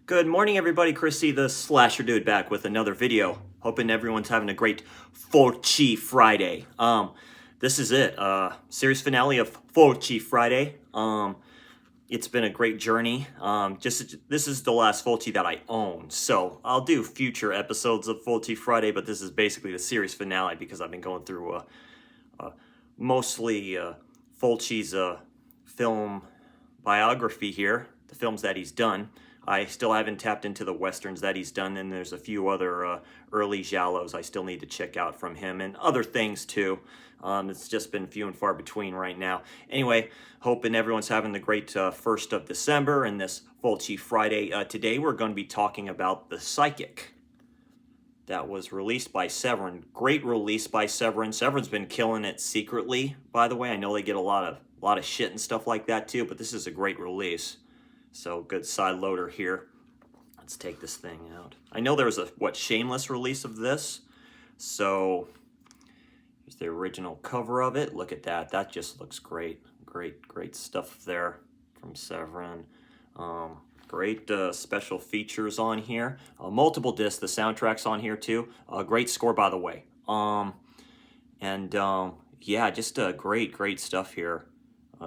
Good morning, everybody. Chrissy, the Slasher Dude, back with another video. Hoping everyone's having a great Fulci Friday. This is it. Series finale of Fulci Friday. It's been a great journey. This is the last Fulci that I own, so I'll do future episodes of Fulci Friday. But this is basically the series finale because I've been going through mostly Fulci's film biography here, the films that he's done. I still haven't tapped into the westerns that he's done, and there's a few other early giallos I still need to check out from him, and other things too. It's just been few and far between right now. Anyway, hoping everyone's having the great 1st of December and this Fulci Friday. Today we're going to be talking about The Psychic. That was released by Severin. Great release by Severin. Severin's been killing it secretly, by the way. I know they get a lot of shit and stuff like that too, but this is a great release. So good side loader here. Let's take this thing out. I know there was a shameless release of this. So here's the original cover of it. Look at that. That just looks great. Great stuff there from Severin. Great special features on here. Multiple discs. The soundtrack's on here too. Great score, by the way. Yeah, just great stuff here.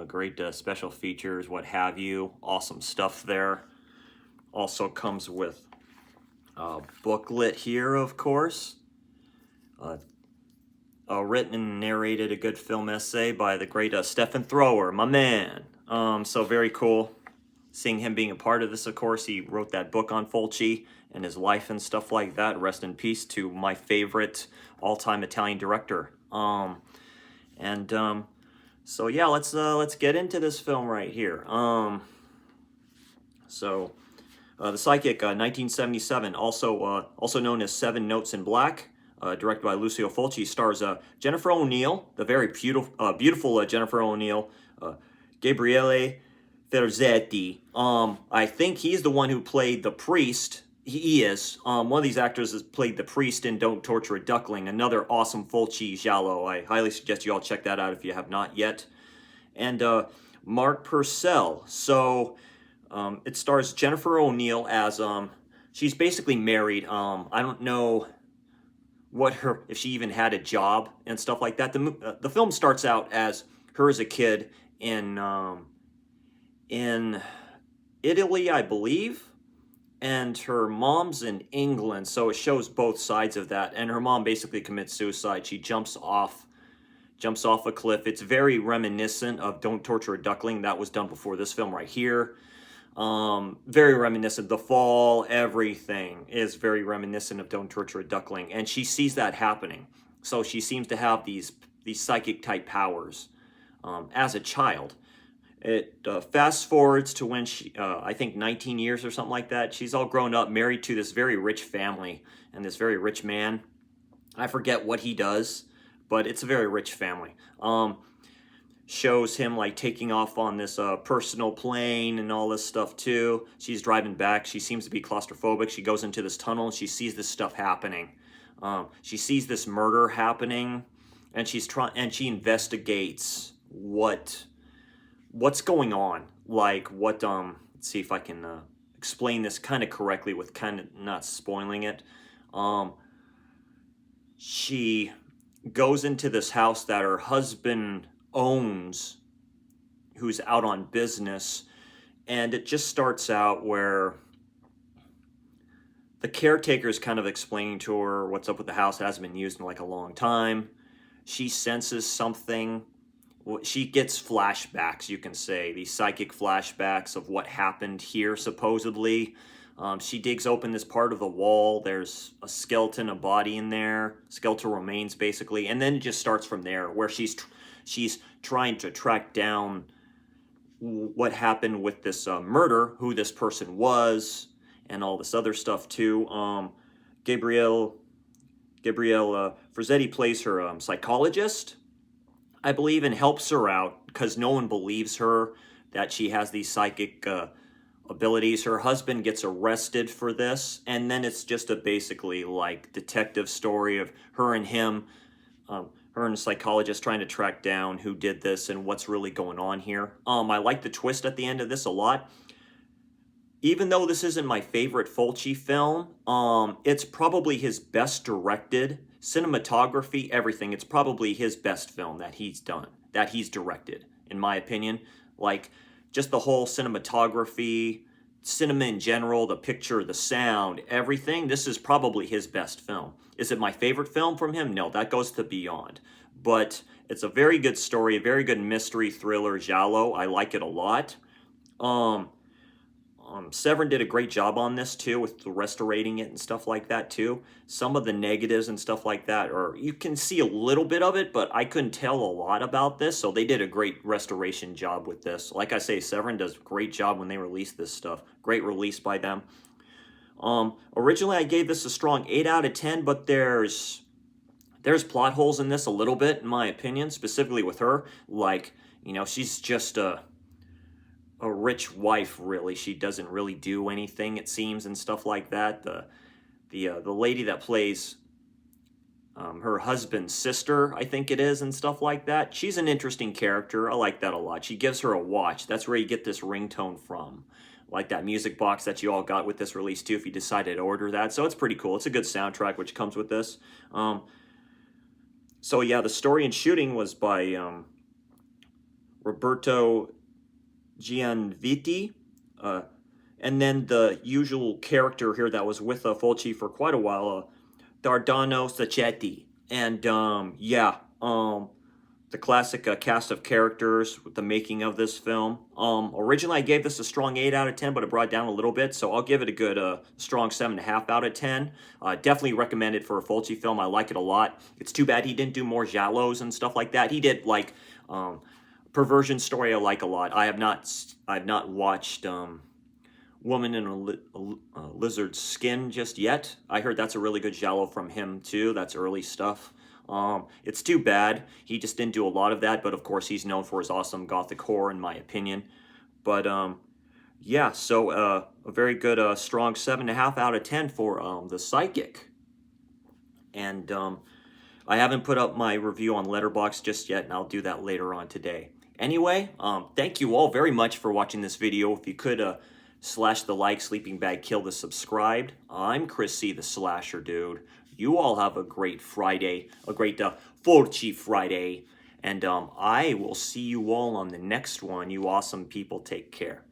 Great special features, what have you. Awesome stuff there. Also comes with a booklet here, of course. Written and narrated a good film essay by the great Stephen Thrower, my man. So very cool. Seeing him being a part of this, of course. He wrote that book on Fulci and his life and stuff like that. Rest in peace to my favorite all-time Italian director. So yeah, let's get into this film right here. The Psychic, 1977, also known as Seven Notes in Black, directed by Lucio Fulci, stars Jennifer O'Neill, the very beautiful Jennifer O'Neill, Gabriele Ferzetti. I think he's the one who played the priest. He is. One of these actors has played the priest in Don't Torture a Duckling, another awesome Fulci giallo. I highly suggest you all check that out if you have not yet. And Mark Purcell. So it stars Jennifer O'Neill as she's basically married. I don't know if she even had a job and stuff like that. The film starts out as her as a kid in Italy, I believe. And her mom's in England, so it shows both sides of that. And her mom basically commits suicide. She jumps off a cliff. It's very reminiscent of Don't Torture a Duckling. That was done before this film right here. Very reminiscent. The fall, everything is very reminiscent of Don't Torture a Duckling. And she sees that happening. So she seems to have these psychic type powers as a child. It fast forwards to when she, I think 19 years or something like that. She's all grown up, married to this very rich family and this very rich man. I forget what he does, but it's a very rich family. Shows him like taking off on this personal plane and all this stuff too. She's driving back. She seems to be claustrophobic. She goes into this tunnel and she sees this stuff happening. She sees this murder happening, and she investigates what's going on. Like let's see if I can explain this kind of correctly with kind of not spoiling it. She goes into this house that her husband owns, who's out on business, and it just starts out where the caretaker's kind of explaining to her what's up with the house. It hasn't been used in like a long time. She senses something. She gets flashbacks, you can say, these psychic flashbacks of what happened here, supposedly. She digs open this part of the wall. There's a skeleton, a body in there, skeletal remains, basically. And then it just starts from there, where she's trying to track down what happened with this murder, who this person was, and all this other stuff, too. Gabrielle Ferzetti plays her psychologist, I believe, and helps her out because no one believes her that she has these psychic abilities. Her husband gets arrested for this, and then it's just a basically like detective story of her and him, her and a psychologist trying to track down who did this and what's really going on here. I like the twist at the end of this a lot. even though this isn't my favorite Fulci film, it's probably his best directed. Cinematography, everything. It's probably his best film that he's done, that he's directed, in my opinion. Like, just the whole cinematography, cinema in general, the picture, the sound, everything. This is probably his best film. Is it my favorite film from him? No, that goes to Beyond. But it's a very good story, a very good mystery thriller giallo. I like it a lot. Um, Severin did a great job on this too, with restorating it and stuff like that too. Some of the negatives and stuff like that, or you can see a little bit of it, but I couldn't tell a lot about this. So they did a great restoration job with this. Like I say, Severin does a great job when they release this stuff. Great release by them. Originally I gave this a strong 8 out of 10, but there's plot holes in this a little bit, in my opinion, specifically with her. Like, you know, she's just a rich wife, really. She doesn't really do anything, it seems, and stuff like that. The lady that plays her husband's sister, I think it is, and stuff like that. She's an interesting character. I like that a lot. She gives her a watch. That's where you get this ringtone from. Like that music box that you all got with this release too, if you decided to order that. So it's pretty cool. It's a good soundtrack which comes with this. So yeah, the story and shooting was by Roberto Gianvitti, and then the usual character here that was with Fulci for quite a while, Dardano Sacchetti, and the classic cast of characters with the making of this film. Originally I gave this a strong 8 out of 10, but it brought it down a little bit, so I'll give it a good strong 7.5 out of 10. Definitely recommend it for a Fulci film. I like it a lot. It's too bad he didn't do more giallos and stuff like that. He did like Perversion Story I like a lot. I have not watched Woman in a Lizard's Skin just yet. I heard that's a really good giallo from him too. That's early stuff. It's too bad he just didn't do a lot of that, but of course he's known for his awesome gothic horror, in my opinion. But yeah, so a very good strong 7.5 out of 10 for The Psychic. And I haven't put up my review on Letterboxd just yet, and I'll do that later on today. Anyway, thank you all very much for watching this video. If you could slash the like, sleeping bag, kill the subscribed. I'm Chris C, the Slasher Dude. You all have a great Friday, a great Fulci Friday, and I will see you all on the next one. You awesome people, take care.